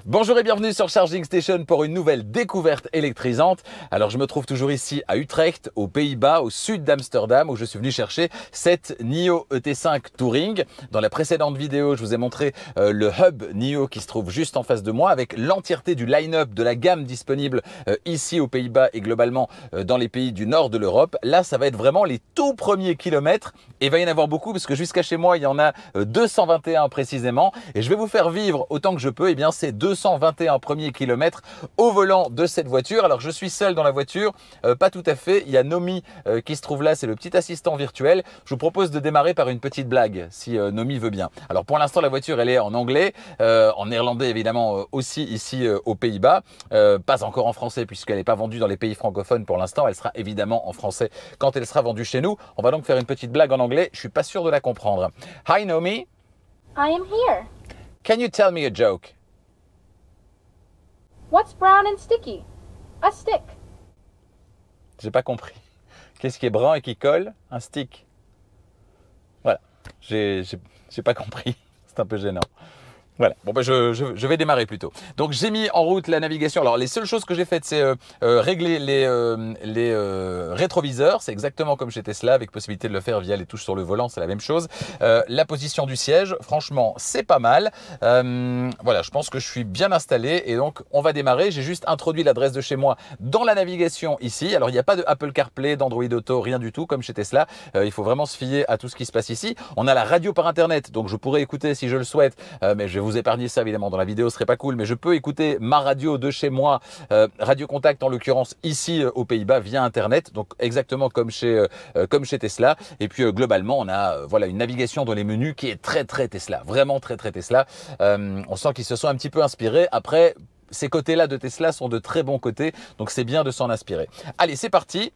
Bonjour et bienvenue sur Charging Station pour une nouvelle découverte électrisante. Alors je me trouve toujours ici à Utrecht, aux Pays-Bas, au sud d'Amsterdam, où je suis venu chercher cette NIO ET5 Touring. Dans la précédente vidéo, je vous ai montré le hub NIO qui se trouve juste en face de moi, avec l'entièreté du line-up de la gamme disponible ici aux Pays-Bas et globalement dans les pays du nord de l'Europe. Là, ça va être vraiment les tout premiers kilomètres et il va y en avoir beaucoup parce que jusqu'à chez moi, il y en a 221 précisément. Et je vais vous faire vivre autant que je peux ces 221 premiers kilomètres au volant de cette voiture. Alors je suis seul dans la voiture, pas tout à fait. Il y a Nomi qui se trouve là, c'est le petit assistant virtuel. Je vous propose de démarrer par une petite blague, si Nomi veut bien. Alors pour l'instant, la voiture, elle est en anglais, en néerlandais évidemment aussi ici aux Pays-Bas. Pas encore en français puisqu'elle n'est pas vendue dans les pays francophones pour l'instant. Elle sera évidemment en français quand elle sera vendue chez nous. On va donc faire une petite blague en anglais. Je suis pas sûr de la comprendre. Hi Nomi. I am here. Can you tell me a joke? What's brown and sticky? A stick. J'ai pas compris. Qu'est-ce qui est brun et qui colle? Un stick. Voilà. J'ai pas compris. C'est un peu gênant. Voilà, bon ben je vais démarrer plutôt. Donc j'ai mis en route la navigation. Alors les seules choses que j'ai faites, c'est régler les rétroviseurs. C'est exactement comme chez Tesla, avec possibilité de le faire via les touches sur le volant, c'est la même chose. La position du siège, franchement, c'est pas mal. Voilà, je pense que je suis bien installé et donc on va démarrer. J'ai juste introduit l'adresse de chez moi dans la navigation ici. Alors il n'y a pas de Apple CarPlay, d'Android Auto, rien du tout comme chez Tesla. Il faut vraiment se fier à tout ce qui se passe ici. On a la radio par Internet, donc je pourrais écouter si je le souhaite, mais je vais vous épargner ça évidemment dans la vidéo, ce serait pas cool, mais je peux écouter ma radio de chez moi, Radio Contact en l'occurrence ici aux Pays-Bas via Internet, donc exactement comme chez Tesla. Et puis globalement on a voilà une navigation dans les menus qui est très Tesla, vraiment très Tesla. On sent qu'ils se sont un petit peu inspirés. Après, ces côtés-là de Tesla sont de très bons côtés, donc c'est bien de s'en inspirer. Allez, c'est parti.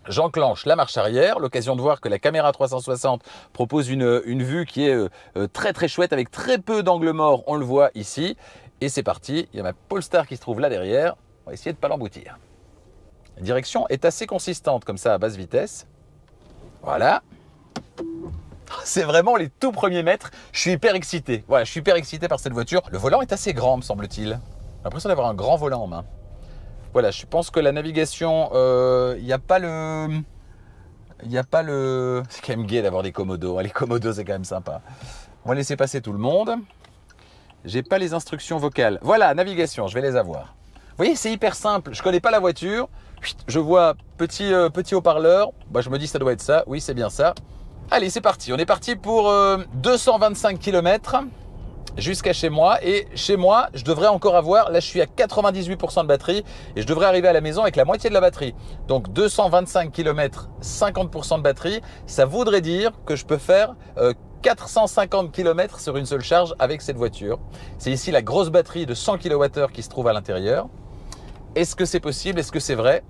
J'enclenche la marche arrière, l'occasion de voir que la caméra 360 propose une vue qui est très chouette avec très peu d'angle mort, on le voit ici. Et c'est parti, il y a ma Polestar qui se trouve là derrière, on va essayer de ne pas l'emboutir. La direction est assez consistante comme ça à basse vitesse. Voilà. C'est vraiment les tout premiers mètres, je suis hyper excité. Voilà, je suis hyper excité par cette voiture. Le volant est assez grand me semble-t-il. J'ai l'impression d'avoir un grand volant en main. Voilà, je pense que la navigation, il n'y a pas le... C'est quand même gai d'avoir des Komodo. Les Komodo, c'est quand même sympa. On va laisser passer tout le monde. J'ai pas les instructions vocales. Voilà, navigation, je vais les avoir. Vous voyez, c'est hyper simple. Je connais pas la voiture. Je vois petit haut-parleur. Bah, je me dis ça doit être ça. Oui, c'est bien ça. Allez, c'est parti. On est parti pour 225 km. Jusqu'à chez moi, et chez moi je devrais encore avoir, là je suis à 98% de batterie et je devrais arriver à la maison avec la moitié de la batterie. Donc 225 km, 50% de batterie, ça voudrait dire que je peux faire 450 km sur une seule charge avec cette voiture. C'est ici la grosse batterie de 100 kWh qui se trouve à l'intérieur. Est-ce que c'est possible? Est-ce que c'est vrai?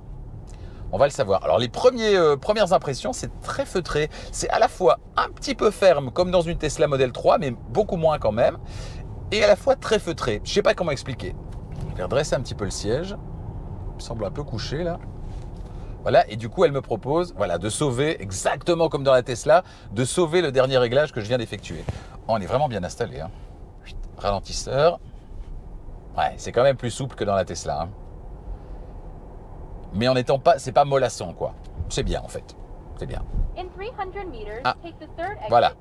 On va le savoir. Alors les premières impressions, c'est très feutré. C'est à la fois un petit peu ferme comme dans une Tesla Model 3, mais beaucoup moins quand même. Et à la fois très feutré. Je ne sais pas comment expliquer. Je vais redresser un petit peu le siège. Il me semble un peu couché là. Voilà, et du coup elle me propose de sauver, exactement comme dans la Tesla, de sauver le dernier réglage que je viens d'effectuer. On est vraiment bien installé. Hein. Ralentisseur. Ouais, c'est quand même plus souple que dans la Tesla. Hein. Mais en n'étant pas, c'est pas mollasson quoi. C'est bien en fait. C'est bien. Voilà.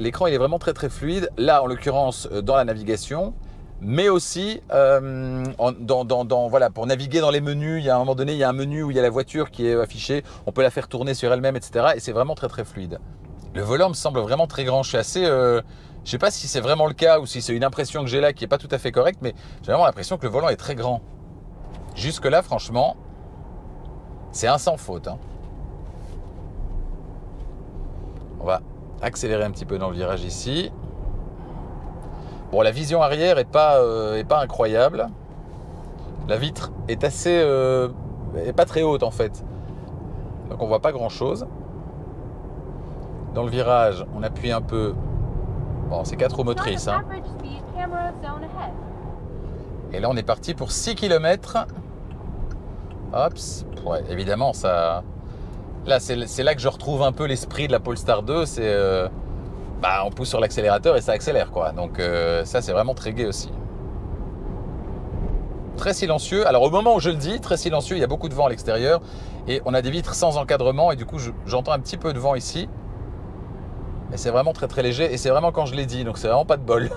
L'écran il est vraiment très fluide. Là en l'occurrence dans la navigation, mais aussi voilà, pour naviguer dans les menus. Il y a un moment donné, il y a un menu où il y a la voiture qui est affichée. On peut la faire tourner sur elle-même, etc. Et c'est vraiment très fluide. Le volant me semble vraiment très grand. Je suis assez je sais pas si c'est vraiment le cas ou si c'est une impression que j'ai là qui est pas tout à fait correcte, mais j'ai vraiment l'impression que le volant est très grand. Jusque là, franchement, c'est un sans faute. Hein. On va accélérer un petit peu dans le virage ici. Bon, la vision arrière est pas incroyable. La vitre est est pas très haute en fait. Donc on voit pas grand chose. Dans le virage, on appuie un peu. Bon, c'est 4 roues motrices. Hein. Et là, on est parti pour 6 km. Hop, ouais, évidemment, ça... Là, c'est là que je retrouve un peu l'esprit de la Polestar 2. C'est bah, on pousse sur l'accélérateur et ça accélère, quoi. Donc ça, c'est vraiment très gai aussi. Très silencieux. Alors au moment où je le dis, très silencieux, il y a beaucoup de vent à l'extérieur et on a des vitres sans encadrement et du coup j'entends un petit peu de vent ici. Et c'est vraiment très très léger et c'est vraiment quand je l'ai dit, donc c'est vraiment pas de bol.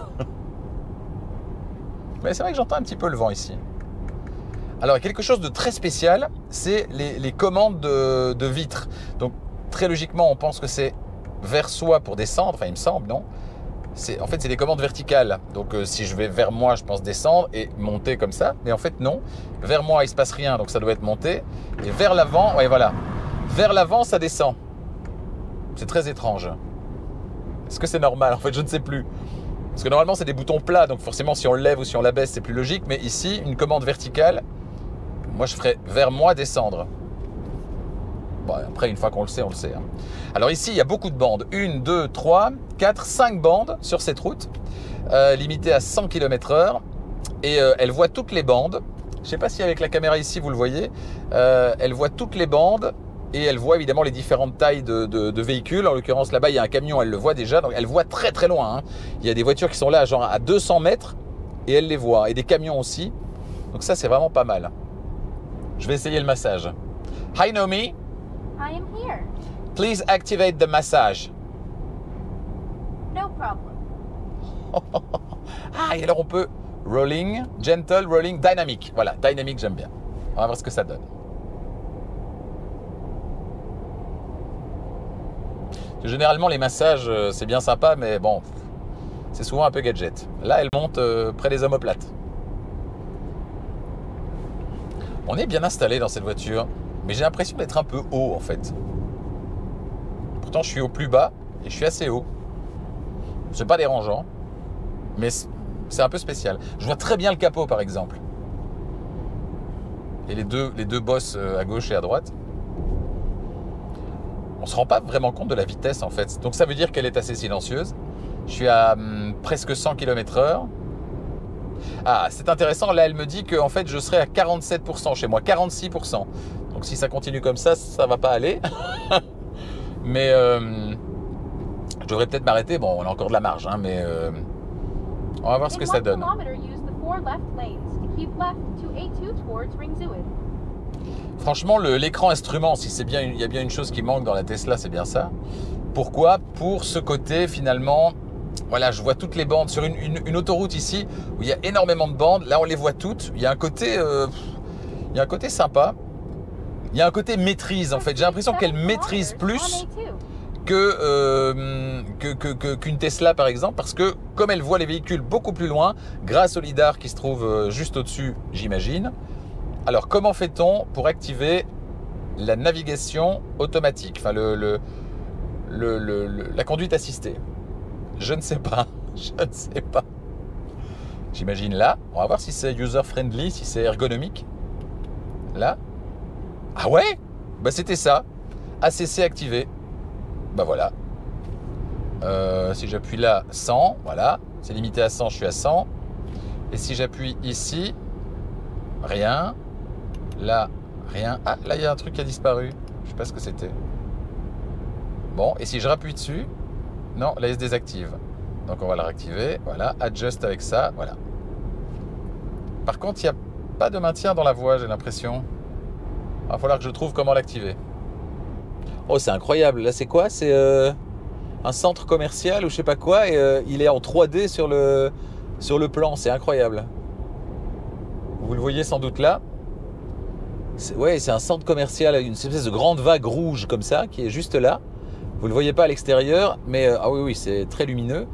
Mais c'est vrai que j'entends un petit peu le vent ici. Alors quelque chose de très spécial, c'est les commandes de vitres. Donc très logiquement on pense que c'est vers soi pour descendre, enfin il me semble, non ? En fait, c'est des commandes verticales. Donc, si je vais vers moi, je pense descendre et monter comme ça. Mais en fait, non. Vers moi, il ne se passe rien, donc ça doit être monter. Et vers l'avant, ouais, voilà. Vers l'avant, ça descend. C'est très étrange. Est-ce que c'est normal ? En fait, je ne sais plus. Parce que normalement, c'est des boutons plats. Donc, forcément, si on le lève ou si on l'abaisse, c'est plus logique. Mais ici, une commande verticale, moi, je ferais vers moi descendre. Bon, après, une fois qu'on le sait, on le sait. Hein. Alors ici, il y a beaucoup de bandes. 1, 2, 3, 4, 5 bandes sur cette route, limitée à 100 km/h. Et elle voit toutes les bandes. Je ne sais pas si avec la caméra ici, vous le voyez. Elle voit toutes les bandes et elle voit évidemment les différentes tailles de véhicules. En l'occurrence, là-bas, il y a un camion, elle le voit déjà. Donc, elle voit très très loin. Hein. Il y a des voitures qui sont là, genre à 200 mètres et elle les voit. Et des camions aussi. Donc ça, c'est vraiment pas mal. Je vais essayer le massage. Hi, Nomi. I am here. Please activate the massage. No problem. Ah, et alors on peut rolling, gentle, rolling, dynamic. Voilà, dynamic, j'aime bien. On va voir ce que ça donne. Généralement, les massages, c'est bien sympa, mais bon, c'est souvent un peu gadget. Là, elle monte près des omoplates. On est bien installé dans cette voiture, mais j'ai l'impression d'être un peu haut en fait. Pourtant, je suis au plus bas et je suis assez haut. C'est pas dérangeant, mais c'est un peu spécial. Je vois très bien le capot, par exemple. Et les deux bosses à gauche et à droite. On se rend pas vraiment compte de la vitesse, en fait. Donc, ça veut dire qu'elle est assez silencieuse. Je suis à presque 100 km/h. Ah, c'est intéressant. Là, elle me dit qu'en fait, je serai à 47% chez moi. 46%. Donc, si ça continue comme ça va pas aller. Mais je devrais peut-être m'arrêter. Bon, on a encore de la marge, hein, mais on va voir ce que ça donne. Franchement, l'écran instrument, si c'est bien, il y a bien une chose qui manque dans la Tesla, c'est bien ça. Pourquoi ? Pour ce côté, finalement, voilà, je vois toutes les bandes sur une autoroute ici où il y a énormément de bandes. Là, on les voit toutes. Il y a un côté sympa. Il y a un côté maîtrise, en fait. J'ai l'impression qu'elle maîtrise plus qu'une Tesla, par exemple, parce que comme elle voit les véhicules beaucoup plus loin, grâce au lidar qui se trouve juste au-dessus, j'imagine. Alors, comment fait-on pour activer la navigation automatique, enfin la conduite assistée? Je ne sais pas. Je ne sais pas. J'imagine là. On va voir si c'est user-friendly, si c'est ergonomique. Là. Ah ouais ? Bah c'était ça. ACC activé. Bah voilà. Si j'appuie là, 100. Voilà. C'est limité à 100, je suis à 100. Et si j'appuie ici, rien. Là, rien. Ah, là, il y a un truc qui a disparu. Je sais pas ce que c'était. Bon, et si je rappuie dessus, non, là, il se désactive. Donc, on va le réactiver. Voilà, adjust avec ça. Voilà. Par contre, il n'y a pas de maintien dans la voie, j'ai l'impression. Il va falloir que je trouve comment l'activer. Oh, c'est incroyable. Là, c'est quoi ? C'est un centre commercial ou je sais pas quoi. Et il est en 3D sur le plan. C'est incroyable. Vous le voyez sans doute là. Ouais, c'est un centre commercial, une espèce de grande vague rouge comme ça, qui est juste là. Vous ne le voyez pas à l'extérieur, mais ah oui, c'est très lumineux.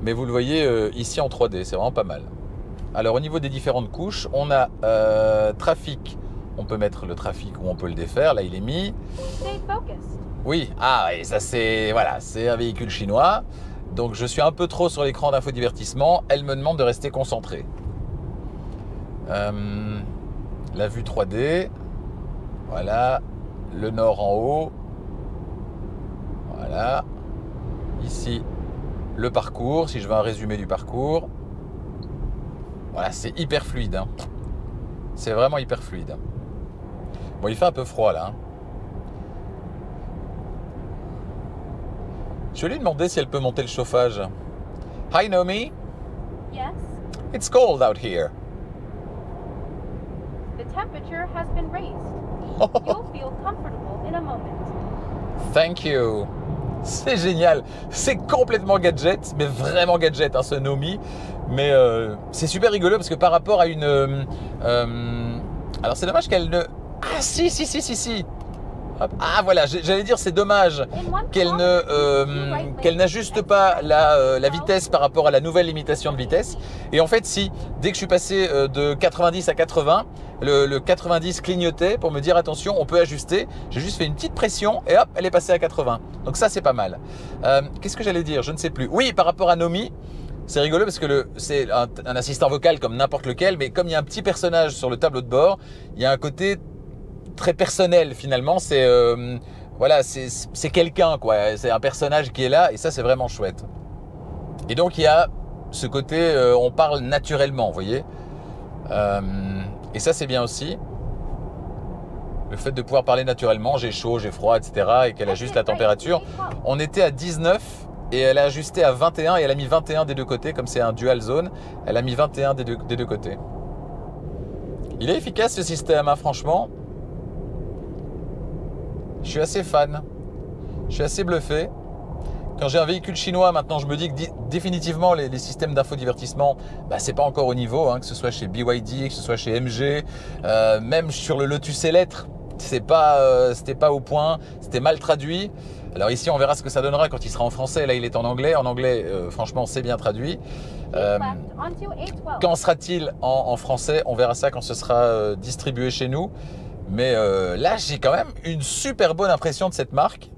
Mais vous le voyez ici en 3D, c'est vraiment pas mal. Alors au niveau des différentes couches, on a trafic. On peut mettre le trafic ou on peut le défaire. Là, il est mis. Oui, ah oui, ça c'est voilà, c'est un véhicule chinois. Donc je suis un peu trop sur l'écran d'infodivertissement. Elle me demande de rester concentré. La vue 3D. Voilà, le nord en haut. Voilà. Ici, le parcours, si je veux un résumé du parcours. Voilà, c'est hyper fluide. Hein. C'est vraiment hyper fluide. Bon, il fait un peu froid là. Hein. Je vais lui demander si elle peut monter le chauffage. Hi Naomi, Yes? it's cold out here. The temperature has been raised. You'll feel comfortable in a moment. Thank you. C'est génial. C'est complètement gadget, mais vraiment gadget, hein, ce Naomi. Mais c'est super rigolo parce que par rapport à une... alors c'est dommage qu'elle ne... Ah si. Hop. Ah voilà, j'allais dire c'est dommage qu'elle n'ajuste pas la vitesse par rapport à la nouvelle limitation de vitesse. Et en fait si, dès que je suis passé de 90 à 80, le 90 clignotait pour me dire attention, on peut ajuster. J'ai juste fait une petite pression et hop, elle est passée à 80. Donc ça c'est pas mal. Qu'est-ce que j'allais dire? Je ne sais plus. Oui, par rapport à Naomi, c'est rigolo parce que c'est un assistant vocal comme n'importe lequel, mais comme il y a un petit personnage sur le tableau de bord, il y a un côté très personnel finalement. C'est voilà, c'est quelqu'un quoi. C'est un personnage qui est là et ça c'est vraiment chouette. Et donc il y a ce côté, on parle naturellement, vous voyez. Et ça c'est bien aussi. Le fait de pouvoir parler naturellement, j'ai chaud, j'ai froid, etc. et qu'elle ajuste la température. On était à 19. Et elle a ajusté à 21 et elle a mis 21 des deux côtés, comme c'est un dual zone, elle a mis 21 des deux côtés. Il est efficace ce système, hein, franchement. Je suis assez fan. Je suis assez bluffé. Quand j'ai un véhicule chinois, maintenant, je me dis que définitivement, les systèmes d'infodivertissement, bah, c'est pas encore au niveau, hein, que ce soit chez BYD, que ce soit chez MG, même sur le Lotus Eletre, c'était pas au point, c'était mal traduit. Alors ici, on verra ce que ça donnera quand il sera en français. Là, il est en anglais. En anglais, franchement, c'est bien traduit. Quand sera-t-il en français? On verra ça quand ce sera distribué chez nous. Mais là, j'ai quand même une super bonne impression de cette marque.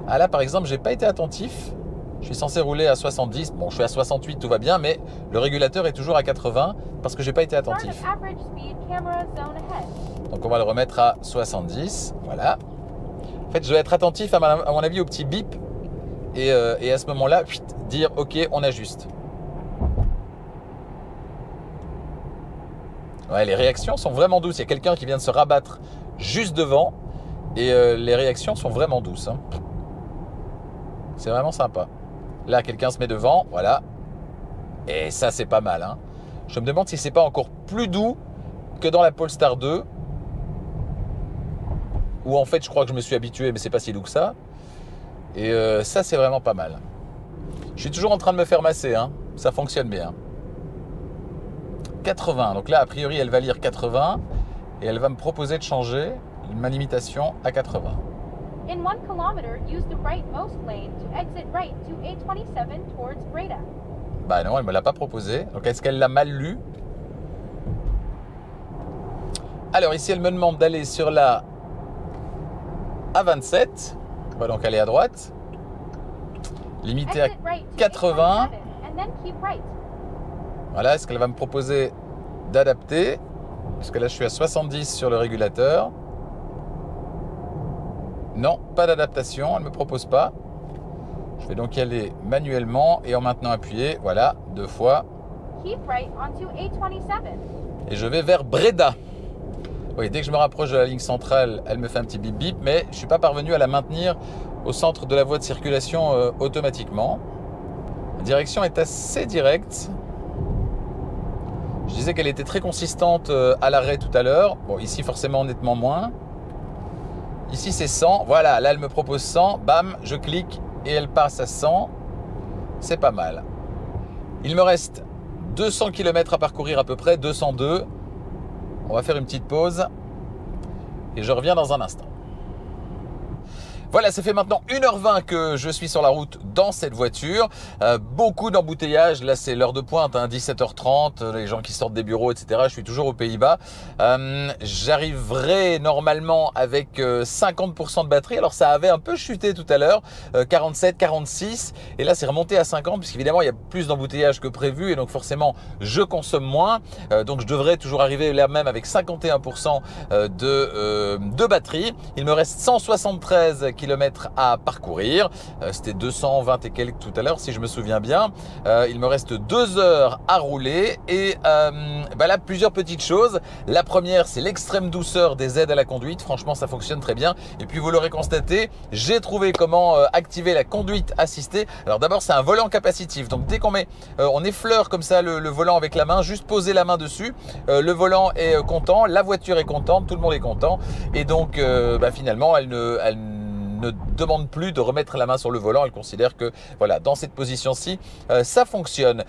Ah là, par exemple, j'ai pas été attentif. Je suis censé rouler à 70. Bon, je suis à 68, tout va bien. Mais le régulateur est toujours à 80 parce que j'ai pas été attentif. Donc, on va le remettre à 70. Voilà. En fait, je dois être attentif à mon avis au petit bip et à ce moment-là, dire ok, on ajuste. Ouais, les réactions sont vraiment douces. Il y a quelqu'un qui vient de se rabattre juste devant et les réactions sont vraiment douces. Hein. C'est vraiment sympa. Là, quelqu'un se met devant, voilà. Et ça, c'est pas mal. Hein. Je me demande si c'est pas encore plus doux que dans la Polestar 2. Où en fait je crois que je me suis habitué, mais c'est pas si doux que ça. Et ça c'est vraiment pas mal. Je suis toujours en train de me faire masser, hein. Ça fonctionne bien. 80, donc là a priori elle va lire 80 et elle va me proposer de changer ma limitation à 80. In 1 kilometer, use the rightmost lane to exit right to A27 towards Breda. Bah non, elle me l'a pas proposé. Donc est-ce qu'elle l'a mal lu? Alors ici elle me demande d'aller sur la A27, on va donc aller à droite, limité à 80. Voilà, est-ce qu'elle va me proposer d'adapter? Parce que là je suis à 70 sur le régulateur. Non, pas d'adaptation, elle ne me propose pas. Je vais donc y aller manuellement et en maintenant appuyé, voilà, 2 fois. Et je vais vers Breda. Oui, dès que je me rapproche de la ligne centrale, elle me fait un petit bip bip, mais je ne suis pas parvenu à la maintenir au centre de la voie de circulation automatiquement. La direction est assez directe. Je disais qu'elle était très consistante à l'arrêt tout à l'heure. Bon, ici forcément nettement moins. Ici c'est 100. Voilà, là elle me propose 100. Bam, je clique et elle passe à 100. C'est pas mal. Il me reste 200 km à parcourir à peu près, 202. On va faire une petite pause et je reviens dans un instant. Voilà, ça fait maintenant 1h20 que je suis sur la route dans cette voiture. Beaucoup d'embouteillages. Là, c'est l'heure de pointe, hein, 17h30, les gens qui sortent des bureaux, etc. Je suis toujours aux Pays-Bas. J'arriverai normalement avec 50% de batterie. Alors, ça avait un peu chuté tout à l'heure, 47, 46. Et là, c'est remonté à 50, puisqu'évidemment, il y a plus d'embouteillages que prévu. Et donc, forcément, je consomme moins. Donc, je devrais toujours arriver là même avec 51% de batterie. Il me reste 173 km km à parcourir. C'était 220 et quelques tout à l'heure si je me souviens bien. Il me reste 2 heures à rouler et là plusieurs petites choses. La première, c'est l'extrême douceur des aides à la conduite. Franchement, ça fonctionne très bien. Et puis vous l'aurez constaté, j'ai trouvé comment activer la conduite assistée. Alors d'abord, c'est un volant capacitif. Donc dès on effleure comme ça le volant avec la main, juste poser la main dessus, le volant est content, la voiture est contente, tout le monde est content. Et donc finalement, elle ne demande plus de remettre la main sur le volant. Elle considère que voilà, dans cette position-ci, ça fonctionne.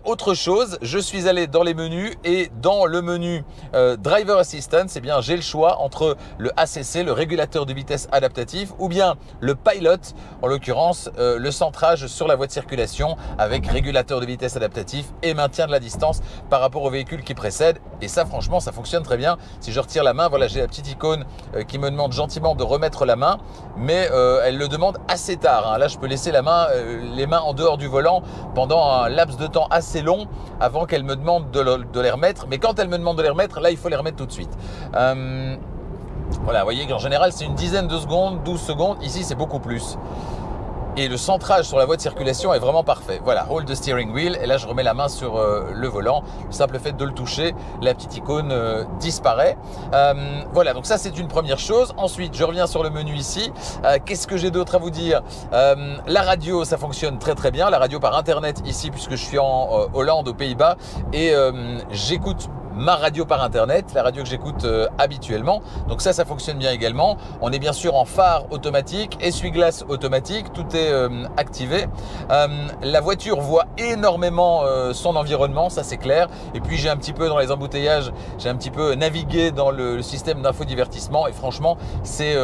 Autre chose, je suis allé dans les menus et dans le menu Driver Assistance, eh bien j'ai le choix entre le ACC, le régulateur de vitesse adaptatif, ou bien le Pilot, en l'occurrence le centrage sur la voie de circulation avec régulateur de vitesse adaptatif et maintien de la distance par rapport au véhicule qui précède. Et ça, franchement, ça fonctionne très bien. Si je retire la main, voilà, j'ai la petite icône qui me demande gentiment de remettre la main, mais elle le demande assez tard. Hein. Là, je peux laisser les mains en dehors du volant pendant un laps de temps assez long avant qu'elle me demande de les remettre. Mais quand elle me demande de les remettre, là, il faut les remettre tout de suite. Voilà, vous voyez qu'en général, c'est une dizaine de secondes, 12 secondes. Ici, c'est beaucoup plus. Et le centrage sur la voie de circulation est vraiment parfait. Voilà, hold the steering wheel. Et là, je remets la main sur le volant. Le simple fait de le toucher, la petite icône disparaît. Voilà, donc ça, c'est une première chose. Ensuite, je reviens sur le menu ici. Qu'est-ce que j'ai d'autre à vous dire? La radio, ça fonctionne très très bien. La radio par Internet ici, puisque je suis en Hollande, aux Pays-Bas. Et j'écoute ma radio par Internet, la radio que j'écoute habituellement. Donc ça fonctionne bien également. On est bien sûr en phare automatique, essuie-glace automatique, tout est activé. La voiture voit énormément son environnement, ça c'est clair. Et puis j'ai un petit peu dans les embouteillages, j'ai un petit peu navigué dans le système d'infodivertissement et franchement c'est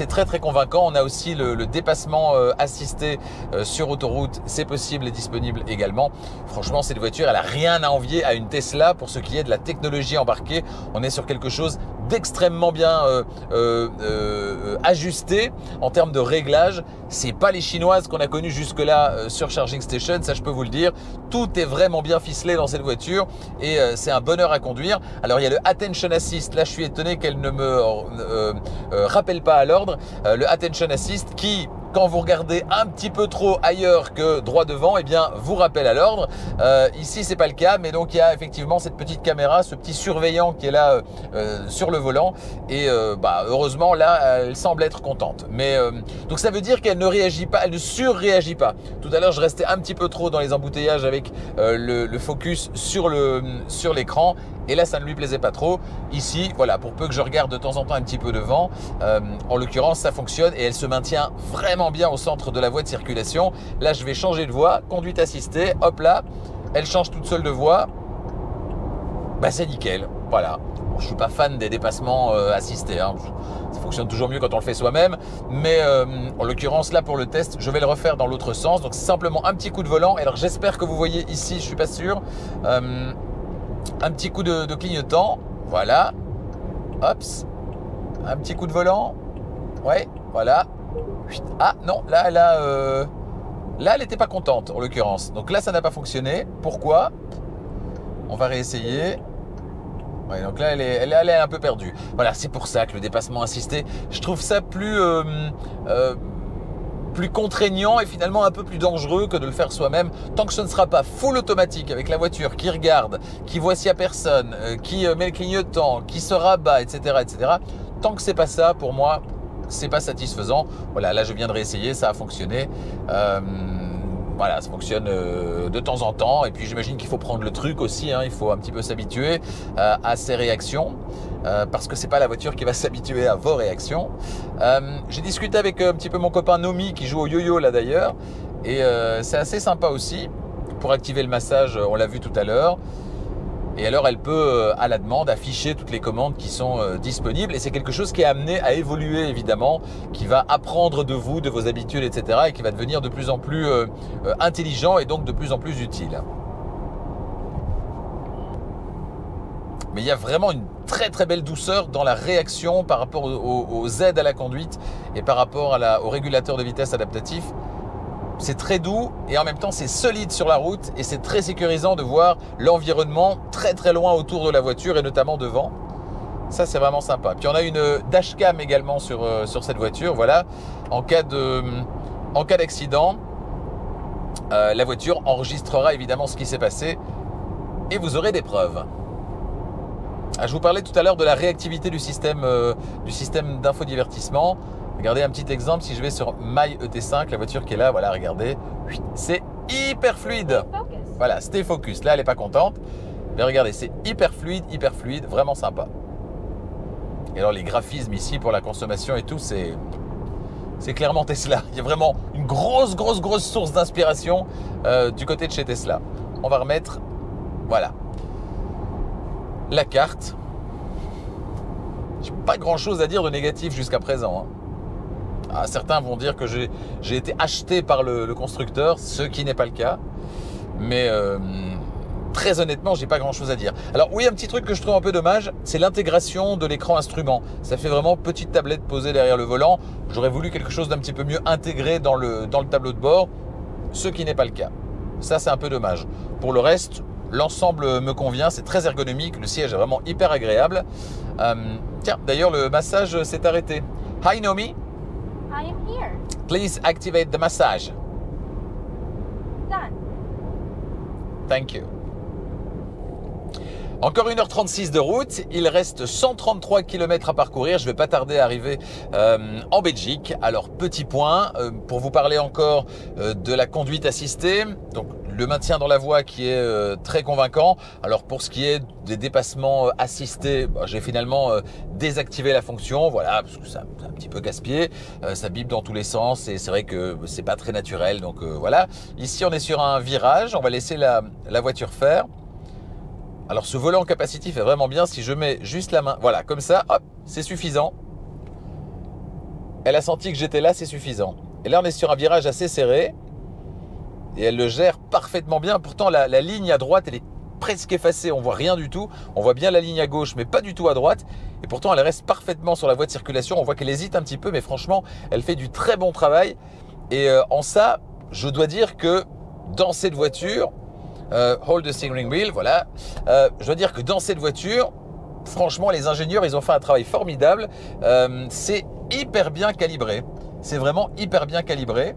très très convaincant. On a aussi le dépassement assisté sur autoroute, c'est possible et disponible également. Franchement, cette voiture, elle a rien à envier à une Tesla pour ce qui est de la technologie embarquée. On est sur quelque chose d'extrêmement bien ajusté en termes de réglage. C'est pas les chinoises qu'on a connues jusque là sur Charging Station, ça je peux vous le dire. Tout est vraiment bien ficelé dans cette voiture et c'est un bonheur à conduire. Alors il y a le Attention Assist, là je suis étonné qu'elle ne me rappelle pas à l'ordre. Le Attention Assist qui, quand vous regardez un petit peu trop ailleurs que droit devant, eh bien vous rappelle à l'ordre. Ici c'est pas le cas, mais donc il y a effectivement cette petite caméra, ce petit surveillant qui est là sur le volant et heureusement là elle semble être contente. Mais donc ça veut dire qu'elle ne réagit pas, elle ne surréagit pas. Tout à l'heure je restais un petit peu trop dans les embouteillages avec le focus sur l'écran. Et là, ça ne lui plaisait pas trop. Ici, voilà, pour peu que je regarde de temps en temps un petit peu devant, en l'occurrence, ça fonctionne et elle se maintient vraiment bien au centre de la voie de circulation. Là, je vais changer de voie, conduite assistée, hop là, elle change toute seule de voie. Bah, c'est nickel, voilà. Bon, je suis pas fan des dépassements assistés, hein. Ça fonctionne toujours mieux quand on le fait soi-même. Mais en l'occurrence, là, pour le test, je vais le refaire dans l'autre sens. Donc, c'est simplement un petit coup de volant. Et alors, j'espère que vous voyez ici, je suis pas sûr. Un petit coup de clignotant, voilà, hops, un petit coup de volant, ouais, voilà. Ah non, là elle n'était pas contente en l'occurrence, donc là ça n'a pas fonctionné. Pourquoi? On va réessayer. Ouais, donc là elle est un peu perdue. Voilà, c'est pour ça que le dépassement assisté, je trouve ça plus contraignant et finalement un peu plus dangereux que de le faire soi-même. Tant que ce ne sera pas full automatique avec la voiture qui regarde, qui voit s'il n'y a personne, qui met le clignotant, qui se rabat, etc., etc. Tant que c'est pas ça, pour moi, c'est pas satisfaisant. Voilà, là je viens de réessayer, ça a fonctionné. Voilà, ça fonctionne de temps en temps. Et puis j'imagine qu'il faut prendre le truc aussi, hein. Il faut un petit peu s'habituer à ces réactions. Parce que c'est pas la voiture qui va s'habituer à vos réactions. J'ai discuté avec un petit peu mon copain Nomi qui joue au yo-yo là d'ailleurs. Et c'est assez sympa aussi. Pour activer le massage, on l'a vu tout à l'heure. Et alors elle peut, à la demande, afficher toutes les commandes qui sont disponibles. Et c'est quelque chose qui est amené à évoluer évidemment, qui va apprendre de vous, de vos habitudes, etc. Et qui va devenir de plus en plus intelligent et donc de plus en plus utile. Mais il y a vraiment une très très belle douceur dans la réaction par rapport aux aides à la conduite et par rapport au régulateur de vitesse adaptatif. C'est très doux et en même temps c'est solide sur la route et c'est très sécurisant de voir l'environnement très très loin autour de la voiture et notamment devant. Ça, c'est vraiment sympa. Puis on a une dashcam également sur cette voiture. Voilà, en cas d'accident, la voiture enregistrera évidemment ce qui s'est passé et vous aurez des preuves. Je vous parlais tout à l'heure de la réactivité du système d'infodivertissement. Regardez un petit exemple, si je vais sur MyET5, la voiture qui est là, voilà, regardez, c'est hyper fluide. Voilà, stay focus. Là, elle n'est pas contente. Mais regardez, c'est hyper fluide, vraiment sympa. Et alors, les graphismes ici pour la consommation et tout, c'est clairement Tesla. Il y a vraiment une grosse source d'inspiration du côté de chez Tesla. On va remettre, voilà, la carte. J'ai pas grand chose à dire de négatif jusqu'à présent. Certains vont dire que j'ai été acheté par le constructeur, ce qui n'est pas le cas. Mais très honnêtement, j'ai pas grand chose à dire. Alors oui, un petit truc que je trouve un peu dommage, c'est l'intégration de l'écran instrument. Ça fait vraiment petite tablette posée derrière le volant. J'aurais voulu quelque chose d'un petit peu mieux intégré dans le tableau de bord, ce qui n'est pas le cas. Ça, c'est un peu dommage. Pour le reste, l'ensemble me convient, c'est très ergonomique, le siège est vraiment hyper agréable. Tiens, d'ailleurs, le massage s'est arrêté. Hi Nomi. I am here. Please activate the massage. Done. Thank you. Encore 1h36 de route, il reste 133 km à parcourir, je ne vais pas tarder à arriver en Belgique. Alors petit point, pour vous parler encore de la conduite assistée, donc le maintien dans la voie qui est très convaincant. Alors pour ce qui est des dépassements assistés, j'ai finalement désactivé la fonction, voilà, parce que c'est un petit peu casse-pied, ça bip dans tous les sens et c'est vrai que c'est pas très naturel, donc voilà. Ici on est sur un virage, on va laisser la voiture faire. Alors ce volant capacitif est vraiment bien, si je mets juste la main, voilà, comme ça, hop, c'est suffisant. Elle a senti que j'étais là, c'est suffisant. Et là on est sur un virage assez serré, et elle le gère parfaitement bien. Pourtant la ligne à droite, elle est presque effacée, on voit rien du tout. On voit bien la ligne à gauche, mais pas du tout à droite. Et pourtant elle reste parfaitement sur la voie de circulation. On voit qu'elle hésite un petit peu, mais franchement, elle fait du très bon travail. Et en ça, je dois dire que dans cette voiture, hold the steering wheel, voilà. Je dois dire que dans cette voiture, franchement, les ingénieurs, ils ont fait un travail formidable. C'est hyper bien calibré. C'est vraiment hyper bien calibré.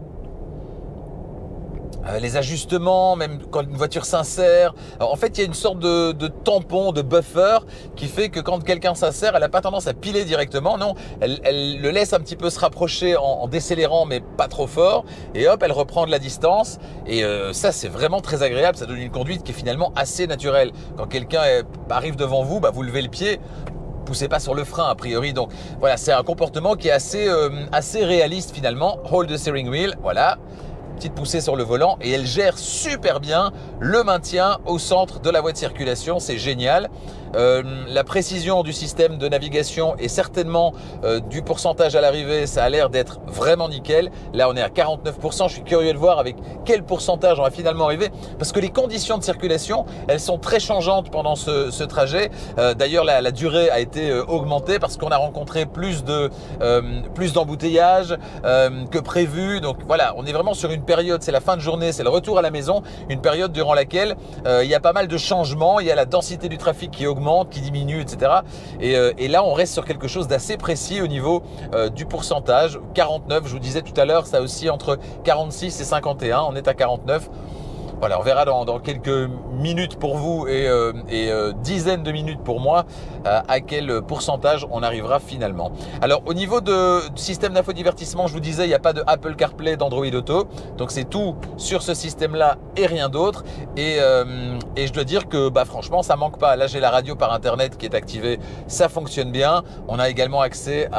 Les ajustements, même quand une voiture s'insère. En fait, il y a une sorte de tampon, de buffer qui fait que quand quelqu'un s'insère, elle n'a pas tendance à piler directement. Non, elle le laisse un petit peu se rapprocher en décélérant, mais pas trop fort. Et hop, elle reprend de la distance. Et ça, c'est vraiment très agréable. Ça donne une conduite qui est finalement assez naturelle. Quand quelqu'un arrive devant vous, vous levez le pied. Poussez pas sur le frein a priori, donc voilà, c'est un comportement qui est assez réaliste finalement. Hold the steering wheel, voilà. Petite poussée sur le volant et elle gère super bien le maintien au centre de la voie de circulation, c'est génial. La précision du système de navigation et certainement du pourcentage à l'arrivée, ça a l'air d'être vraiment nickel. Là on est à 49%, je suis curieux de voir avec quel pourcentage on va finalement arriver parce que les conditions de circulation, elles sont très changeantes pendant ce trajet. D'ailleurs la durée a été augmentée parce qu'on a rencontré plus d'embouteillages que prévu. Donc voilà, on est vraiment sur une période, c'est la fin de journée, c'est le retour à la maison, une période durant laquelle il y a pas mal de changements, il y a la densité du trafic qui augmente, qui diminue, etc. Et là, on reste sur quelque chose d'assez précis au niveau du pourcentage. 49, je vous disais tout à l'heure, ça aussi entre 46 et 51, on est à 49. Voilà, on verra dans quelques minutes pour vous et dizaines de minutes pour moi à quel pourcentage on arrivera finalement. Alors au niveau du système d'infodivertissement, je vous disais, il n'y a pas de Apple CarPlay, d'Android Auto. Donc c'est tout sur ce système-là et rien d'autre. Et je dois dire que franchement, ça manque pas. Là, j'ai la radio par Internet qui est activée, ça fonctionne bien. On a également accès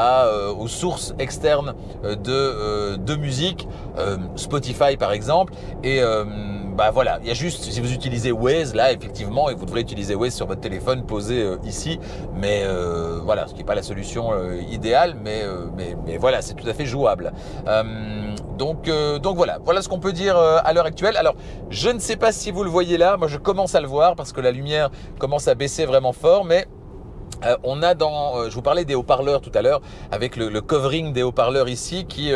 aux sources externes de musique, Spotify par exemple. Et voilà, il y a juste, si vous utilisez Waze, là effectivement, et vous devrez utiliser Waze sur votre téléphone posé ici, mais voilà, ce qui n'est pas la solution idéale, mais voilà, c'est tout à fait jouable. Donc voilà ce qu'on peut dire à l'heure actuelle. Alors, je ne sais pas si vous le voyez là, moi je commence à le voir parce que la lumière commence à baisser vraiment fort, mais On a je vous parlais des haut-parleurs tout à l'heure, avec le covering des haut-parleurs ici qui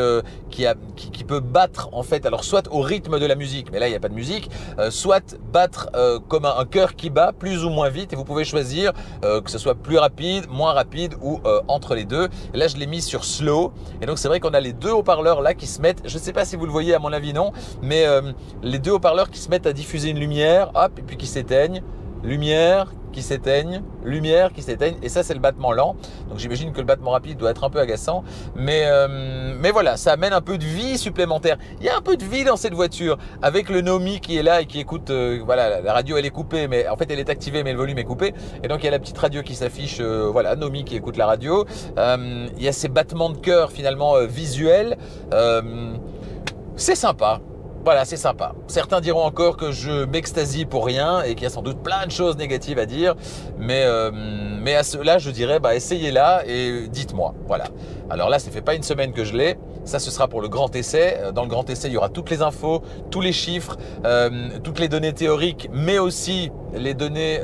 peut battre en fait, alors soit au rythme de la musique, mais là il n'y a pas de musique, soit battre comme un cœur qui bat plus ou moins vite, et vous pouvez choisir que ce soit plus rapide, moins rapide ou entre les deux. Et là je l'ai mis sur slow, et donc c'est vrai qu'on a les deux haut-parleurs là qui se mettent, je ne sais pas si vous le voyez, à mon avis non, mais les deux haut-parleurs qui se mettent à diffuser une lumière, hop, et puis qui s'éteignent, lumière qui s'éteignent, lumière qui s'éteignent, et ça c'est le battement lent. Donc j'imagine que le battement rapide doit être un peu agaçant, mais voilà, ça amène un peu de vie supplémentaire. Il y a un peu de vie dans cette voiture, avec le Nomi qui est là et qui écoute, voilà, la radio elle est coupée, mais en fait elle est activée mais le volume est coupé, et donc il y a la petite radio qui s'affiche, voilà, Nomi qui écoute la radio. Il y a ces battements de cœur finalement visuels, c'est sympa. Voilà, c'est sympa. Certains diront encore que je m'extasie pour rien et qu'il y a sans doute plein de choses négatives à dire, mais à ceux-là, je dirais, essayez-la et dites-moi. Voilà. Alors là, ça fait pas une semaine que je l'ai. Ça, ce sera pour le grand essai. Dans le grand essai, il y aura toutes les infos, tous les chiffres, toutes les données théoriques, mais aussi les données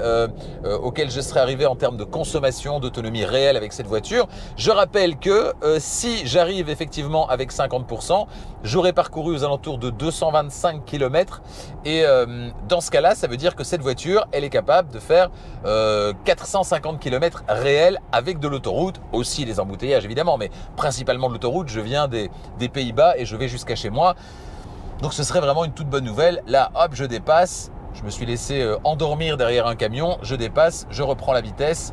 auxquelles je serai arrivé en termes de consommation, d'autonomie réelle avec cette voiture. Je rappelle que si j'arrive effectivement avec 50%, j'aurai parcouru aux alentours de 225 km, et dans ce cas-là, ça veut dire que cette voiture, elle est capable de faire 450 km réels avec de l'autoroute, aussi les embouteillages évidemment, mais principalement de l'autoroute. Je viens des Pays-Bas et je vais jusqu'à chez moi, donc ce serait vraiment une toute bonne nouvelle. Là, hop, je dépasse. Je me suis laissé endormir derrière un camion, je dépasse, je reprends la vitesse.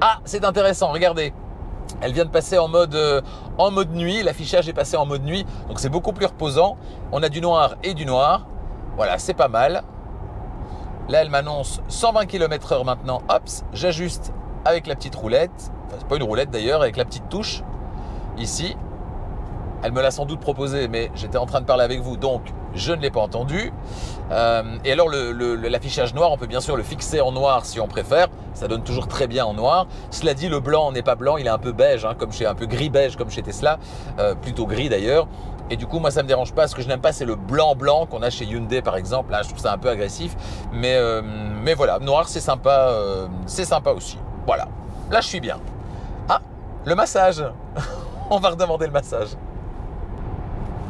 Ah, c'est intéressant, regardez. Elle vient de passer en mode nuit, l'affichage est passé en mode nuit, donc c'est beaucoup plus reposant. On a du noir et du noir, voilà, c'est pas mal. Là, elle m'annonce 120 km/h maintenant, hop, j'ajuste avec la petite roulette, enfin c'est pas une roulette d'ailleurs, avec la petite touche, ici. Elle me l'a sans doute proposé, mais j'étais en train de parler avec vous, donc je ne l'ai pas entendu. Et alors l'affichage noir, on peut bien sûr le fixer en noir si on préfère. Ça donne toujours très bien en noir. Cela dit, le blanc n'est pas blanc, il est un peu beige, hein, un peu gris-beige comme chez Tesla, plutôt gris d'ailleurs. Et du coup, moi, ça ne me dérange pas. Ce que je n'aime pas, c'est le blanc-blanc qu'on a chez Hyundai, par exemple. Là, je trouve ça un peu agressif. Mais voilà, noir, c'est sympa aussi. Voilà, là, je suis bien. Ah, le massage. On va redemander le massage.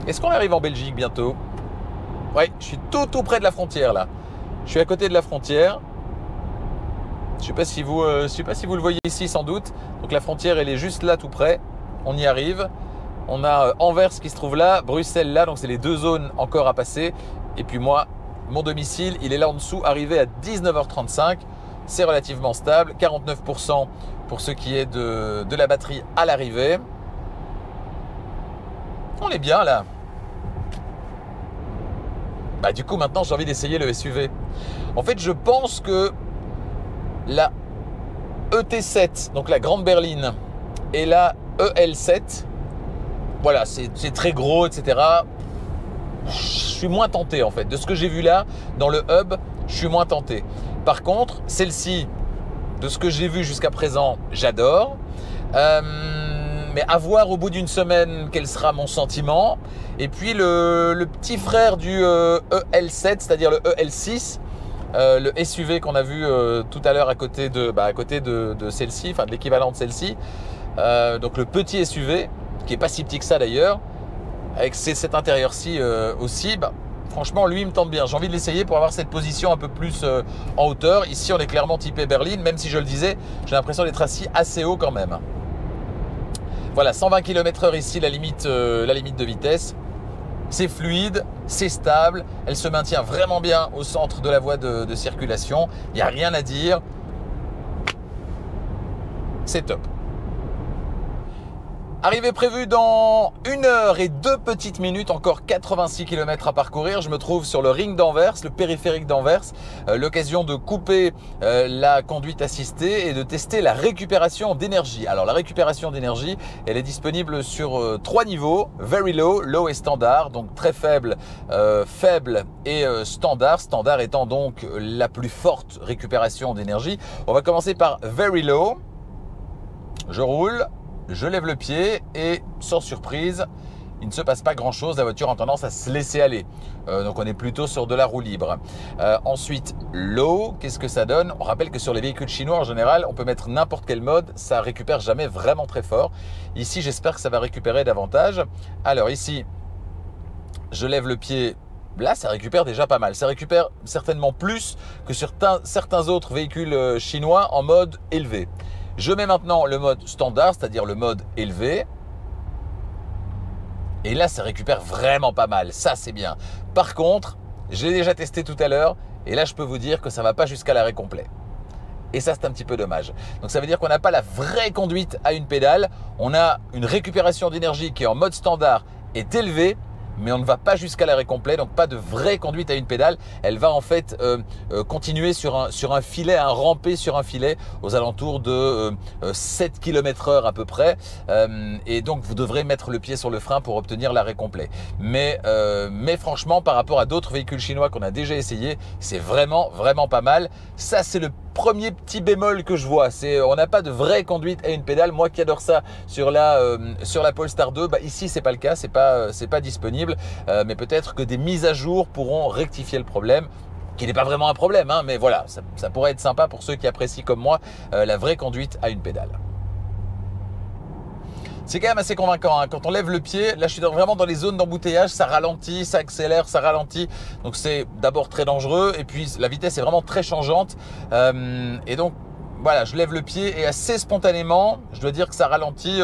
Est-ce qu'on arrive en Belgique bientôt? Oui, je suis tout près de la frontière là. Je suis à côté de la frontière. Je ne sais pas si vous le voyez ici sans doute. Donc la frontière, elle est juste là tout près. On y arrive. On a Anvers qui se trouve là, Bruxelles là. Donc c'est les deux zones encore à passer. Et puis moi, mon domicile, il est là en dessous, arrivé à 19h35. C'est relativement stable. 49% pour ce qui est de la batterie à l'arrivée. On est bien là. Du coup, maintenant, j'ai envie d'essayer le SUV. En fait, je pense que la ET7, donc la grande berline, et la EL7, voilà, c'est très gros, etc. Je suis moins tenté, en fait. De ce que j'ai vu là, dans le hub, je suis moins tenté. Par contre, celle-ci, de ce que j'ai vu jusqu'à présent, j'adore. Mais à voir au bout d'une semaine quel sera mon sentiment. Et puis le petit frère du EL7, c'est-à-dire le EL6, le SUV qu'on a vu tout à l'heure à côté de celle-ci, enfin de l'équivalent de celle-ci. Donc le petit SUV, qui est pas si petit que ça d'ailleurs, avec cet intérieur-ci aussi, franchement lui il me tente bien. J'ai envie de l'essayer pour avoir cette position un peu plus en hauteur. Ici on est clairement typé berline, même si je le disais, j'ai l'impression d'être assis assez haut quand même. Voilà, 120 km/h ici, la limite de vitesse. C'est fluide, c'est stable, elle se maintient vraiment bien au centre de la voie de circulation. Il n'y a rien à dire. C'est top. Arrivée prévue dans 1 heure et 2 petites minutes, encore 86 km à parcourir. Je me trouve sur le ring d'Anvers, le périphérique d'Anvers. L'occasion de couper la conduite assistée et de tester la récupération d'énergie. Alors la récupération d'énergie, elle est disponible sur 3 niveaux. Very low, low et standard, donc très faible, faible et standard. Standard étant donc la plus forte récupération d'énergie. On va commencer par very low. Je roule. Je lève le pied et sans surprise, il ne se passe pas grand-chose. La voiture a tendance à se laisser aller. Donc on est plutôt sur de la roue libre. Ensuite, low, qu'est-ce que ça donne? On rappelle que sur les véhicules chinois, en général, on peut mettre n'importe quel mode. Ça récupère jamais vraiment très fort. Ici, j'espère que ça va récupérer davantage. Alors ici, je lève le pied. Là, ça récupère déjà pas mal. Ça récupère certainement plus que sur certains autres véhicules chinois en mode élevé. Je mets maintenant le mode standard, c'est-à-dire le mode élevé. Et là, ça récupère vraiment pas mal. Ça, c'est bien. Par contre, je l'ai déjà testé tout à l'heure. Et là, je peux vous dire que ça ne va pas jusqu'à l'arrêt complet. Et ça, c'est un petit peu dommage. Donc, ça veut dire qu'on n'a pas la vraie conduite à une pédale. On a une récupération d'énergie qui est en mode standard est élevée, mais on ne va pas jusqu'à l'arrêt complet, donc pas de vraie conduite à une pédale. Elle va en fait continuer sur un filet, un rampé sur un filet aux alentours de 7 km/h à peu près. Et donc vous devrez mettre le pied sur le frein pour obtenir l'arrêt complet. Mais franchement, par rapport à d'autres véhicules chinois qu'on a déjà essayé, c'est vraiment pas mal. Ça, c'est le premier petit bémol que je vois, c'est on n'a pas de vraie conduite à une pédale. Moi qui adore ça sur la Polestar 2, ici c'est pas le cas, c'est pas disponible, mais peut-être que des mises à jour pourront rectifier le problème, qui n'est pas vraiment un problème, hein, mais voilà, ça pourrait être sympa pour ceux qui apprécient comme moi la vraie conduite à une pédale. C'est quand même assez convaincant, hein. Quand on lève le pied, là je suis vraiment dans les zones d'embouteillage, ça ralentit, ça accélère, ça ralentit. Donc c'est d'abord très dangereux et puis la vitesse est vraiment très changeante. Et donc voilà, je lève le pied et assez spontanément, je dois dire que ça ralentit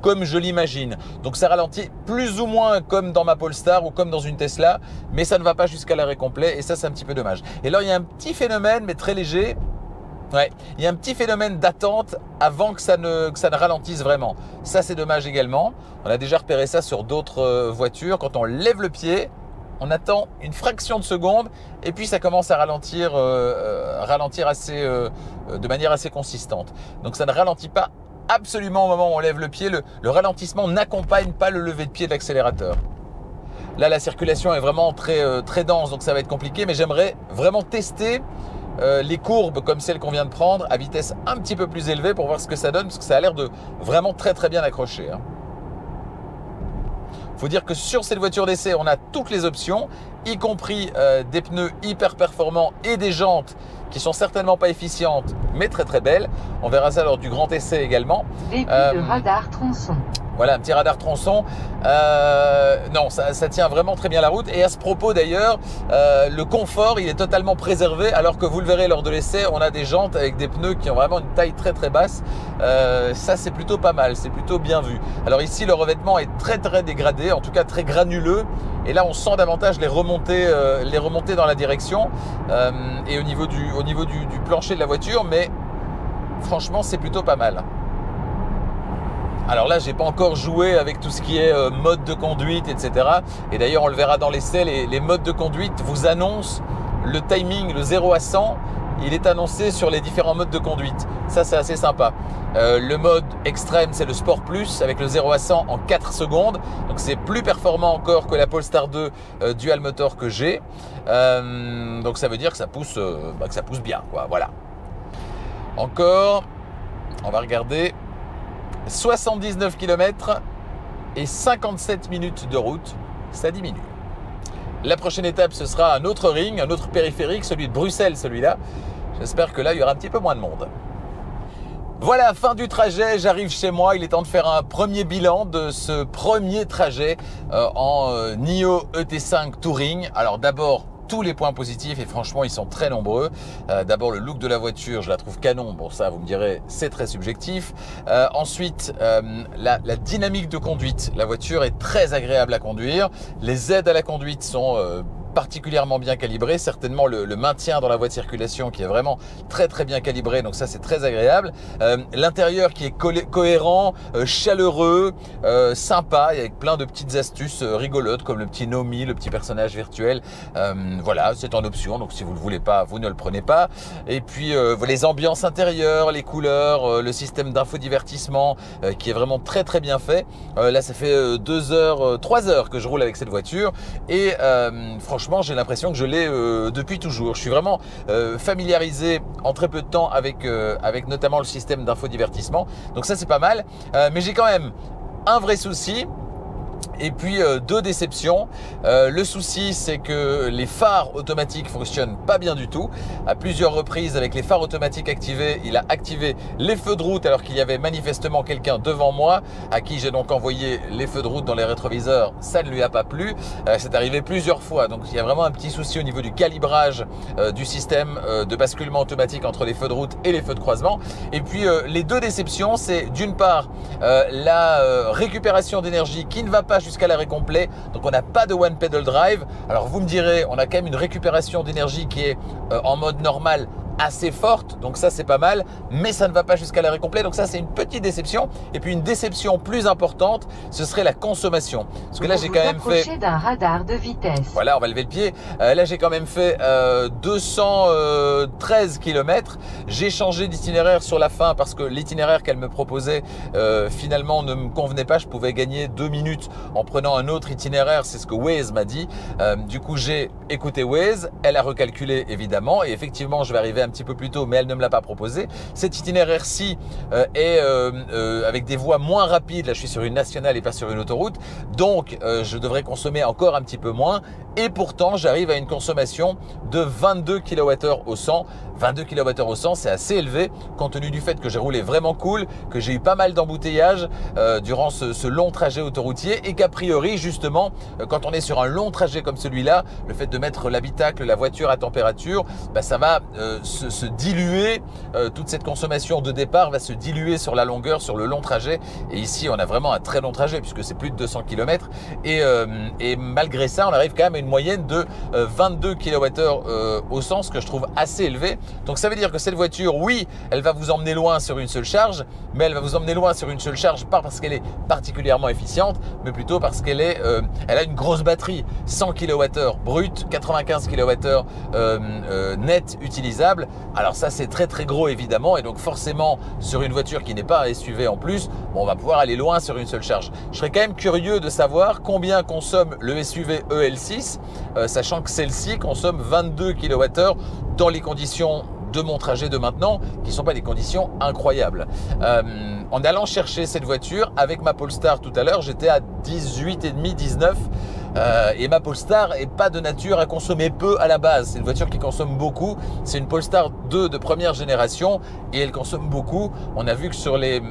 comme je l'imagine. Donc ça ralentit plus ou moins comme dans ma Polestar ou comme dans une Tesla, mais ça ne va pas jusqu'à l'arrêt complet et ça c'est un petit peu dommage. Et là il y a un petit phénomène mais très léger. Ouais, il y a un petit phénomène d'attente avant que ça ne ralentisse vraiment. Ça, c'est dommage également. On a déjà repéré ça sur d'autres voitures. Quand on lève le pied, on attend une fraction de seconde et puis ça commence à ralentir, de manière assez consistante. Donc ça ne ralentit pas absolument au moment où on lève le pied. Le ralentissement n'accompagne pas le lever de pied de l'accélérateur. Là, la circulation est vraiment très dense, donc ça va être compliqué. Mais j'aimerais vraiment tester les courbes comme celles qu'on vient de prendre à vitesse un petit peu plus élevée pour voir ce que ça donne, parce que ça a l'air de vraiment très bien accrocher. Faut dire que sur cette voiture d'essai, on a toutes les options, y compris des pneus hyper performants et des jantes qui sont certainement pas efficientes, mais très belles. On verra ça lors du grand essai également. Début de radar tronçon. Voilà, un petit radar tronçon. Non, ça tient vraiment très bien la route. Et à ce propos d'ailleurs, le confort, il est totalement préservé. Alors que vous le verrez lors de l'essai, on a des jantes avec des pneus qui ont vraiment une taille très basse. Ça, c'est plutôt pas mal, c'est plutôt bien vu. Alors ici, le revêtement est très dégradé, en tout cas très granuleux. Et là, on sent davantage les remontées dans la direction et au niveau du plancher de la voiture. Mais franchement, c'est plutôt pas mal. Alors là, j'ai pas encore joué avec tout ce qui est mode de conduite, etc. Et d'ailleurs, on le verra dans l'essai, les modes de conduite vous annoncent le timing, le 0 à 100. Il est annoncé sur les différents modes de conduite. Ça, c'est assez sympa. Le mode extrême, c'est le Sport Plus avec le 0 à 100 en 4 secondes. Donc, c'est plus performant encore que la Polestar 2 Dual Motor que j'ai. Donc, ça veut dire que ça pousse bien, quoi. Voilà. Encore, on va regarder. 79 km et 57 minutes de route, ça diminue. La prochaine étape, ce sera un autre ring, un autre périphérique, celui de Bruxelles, celui-là. J'espère que là, il y aura un petit peu moins de monde. Voilà, fin du trajet, j'arrive chez moi. Il est temps de faire un premier bilan de ce premier trajet en NIO ET5 Touring. Alors d'abord, tous les points positifs et franchement ils sont très nombreux. D'abord le look de la voiture, je la trouve canon. Bon ça vous me direz c'est très subjectif. Ensuite la dynamique de conduite. La voiture est très agréable à conduire. Les aides à la conduite sont particulièrement bien calibré, certainement le maintien dans la voie de circulation qui est vraiment très bien calibré, donc ça c'est très agréable. L'intérieur qui est cohérent, chaleureux, sympa, avec plein de petites astuces rigolotes comme le petit Nomi, le petit personnage virtuel. Voilà, c'est en option, donc si vous ne le voulez pas, vous ne le prenez pas. Et puis les ambiances intérieures, les couleurs, le système d'infodivertissement qui est vraiment très bien fait. Là ça fait 3 heures que je roule avec cette voiture et franchement j'ai l'impression que je l'ai depuis toujours. Je suis vraiment familiarisé en très peu de temps avec notamment le système d'infodivertissement, donc ça c'est pas mal. Mais j'ai quand même un vrai souci, Et puis deux déceptions. Le souci, c'est que les phares automatiques fonctionnent pas bien du tout. À plusieurs reprises, avec les phares automatiques activés, il a activé les feux de route alors qu'il y avait manifestement quelqu'un devant moi à qui j'ai donc envoyé les feux de route dans les rétroviseurs. Ça ne lui a pas plu. C'est arrivé plusieurs fois. Donc il y a vraiment un petit souci au niveau du calibrage du système de basculement automatique entre les feux de route et les feux de croisement. Et puis les deux déceptions, c'est d'une part la récupération d'énergie qui ne va pas jusqu'à l'arrêt complet, donc on n'a pas de one pedal drive. Alors vous me direz, on a quand même une récupération d'énergie qui est en mode normal assez forte, donc ça c'est pas mal, mais ça ne va pas jusqu'à l'arrêt complet, donc ça c'est une petite déception. Et puis une déception plus importante, ce serait la consommation, parce que là j'ai quand même fait d'un radar de vitesse. Voilà, on va lever le pied. Là j'ai quand même fait 213 km. J'ai changé d'itinéraire sur la fin parce que l'itinéraire qu'elle me proposait finalement ne me convenait pas. Je pouvais gagner 2 minutes en prenant un autre itinéraire, c'est ce que Waze m'a dit. Du coup j'ai écouté Waze, elle a recalculé évidemment, et effectivement je vais arriver un petit peu plus tôt, mais elle ne me l'a pas proposé. Cet itinéraire-ci est avec des voies moins rapides. Là je suis sur une nationale et pas sur une autoroute, donc je devrais consommer encore un petit peu moins, et pourtant j'arrive à une consommation de 22 kWh au 100. 22 kWh au 100, c'est assez élevé compte tenu du fait que j'ai roulé vraiment cool, que j'ai eu pas mal d'embouteillages durant ce long trajet autoroutier, et qu'a priori justement quand on est sur un long trajet comme celui-là, le fait de mettre l'habitacle, la voiture à température, bah, ça va se diluer, toute cette consommation de départ va se diluer sur la longueur, sur le long trajet. Et ici on a vraiment un très long trajet puisque c'est plus de 200 km, et malgré ça on arrive quand même à une moyenne de 22 kWh au 100, ce que je trouve assez élevé. Donc ça veut dire que cette voiture, oui, elle va vous emmener loin sur une seule charge, mais elle va vous emmener loin sur une seule charge pas parce qu'elle est particulièrement efficiente, mais plutôt parce qu'elle elle a une grosse batterie, 100 kWh brut, 95 kWh net utilisable. Alors ça c'est très très gros évidemment, et donc forcément sur une voiture qui n'est pas un SUV en plus, bon, on va pouvoir aller loin sur une seule charge. Je serais quand même curieux de savoir combien consomme le SUV EL6, sachant que celle-ci consomme 22 kWh dans les conditions de mon trajet de maintenant, qui ne sont pas des conditions incroyables. En allant chercher cette voiture avec ma Polestar tout à l'heure, j'étais à 18,5, 19. Et ma Polestar est pas de nature à consommer peu à la base. C'est une voiture qui consomme beaucoup. C'est une Polestar 2 de première génération et elle consomme beaucoup. On a vu que sur les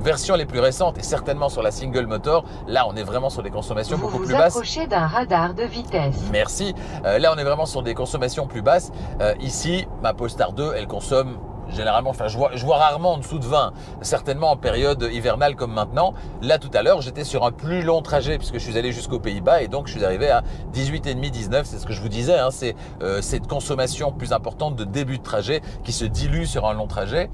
versions les plus récentes et certainement sur la single motor, là on est vraiment sur des consommations beaucoup plus basses. Vous approchez d'un radar de vitesse. Merci. Là on est vraiment sur des consommations plus basses. Ici, ma Polestar 2, elle consomme généralement, enfin je vois rarement en dessous de 20, certainement en période hivernale comme maintenant. Là tout à l'heure j'étais sur un plus long trajet puisque je suis allé jusqu'aux Pays-Bas, et donc je suis arrivé à 18,5, 19, c'est ce que je vous disais, hein, c'est cette consommation plus importante de début de trajet qui se dilue sur un long trajet.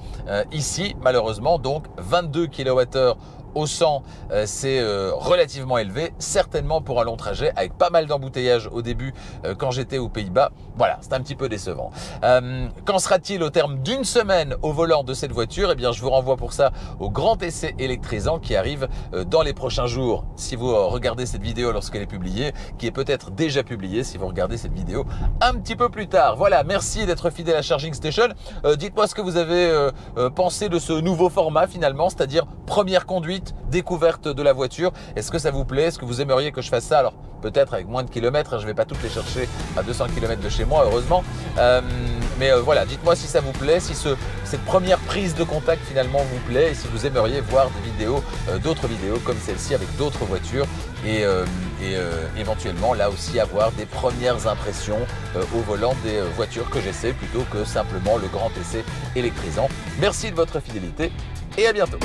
Ici malheureusement donc 22 kWh au 100, c'est relativement élevé, certainement pour un long trajet, avec pas mal d'embouteillages au début quand j'étais aux Pays-Bas. Voilà, c'est un petit peu décevant. Qu'en sera-t-il au terme d'une semaine au volant de cette voiture? Eh bien, je vous renvoie pour ça au grand essai électrisant qui arrive dans les prochains jours, si vous regardez cette vidéo lorsqu'elle est publiée, qui est peut-être déjà publiée si vous regardez cette vidéo un petit peu plus tard. Voilà, merci d'être fidèle à Charging Station. Dites-moi ce que vous avez pensé de ce nouveau format finalement, c'est-à-dire première conduite, découverte de la voiture. Est-ce que ça vous plaît? Est-ce que vous aimeriez que je fasse ça? Alors peut-être avec moins de kilomètres, je ne vais pas toutes les chercher à 200 km de chez moi heureusement, mais voilà, dites-moi si ça vous plaît, si cette première prise de contact finalement vous plaît, et si vous aimeriez voir des vidéos, d'autres vidéos comme celle-ci avec d'autres voitures, et éventuellement là aussi avoir des premières impressions au volant des voitures que j'essaie plutôt que simplement le grand essai électrisant. Merci de votre fidélité et à bientôt.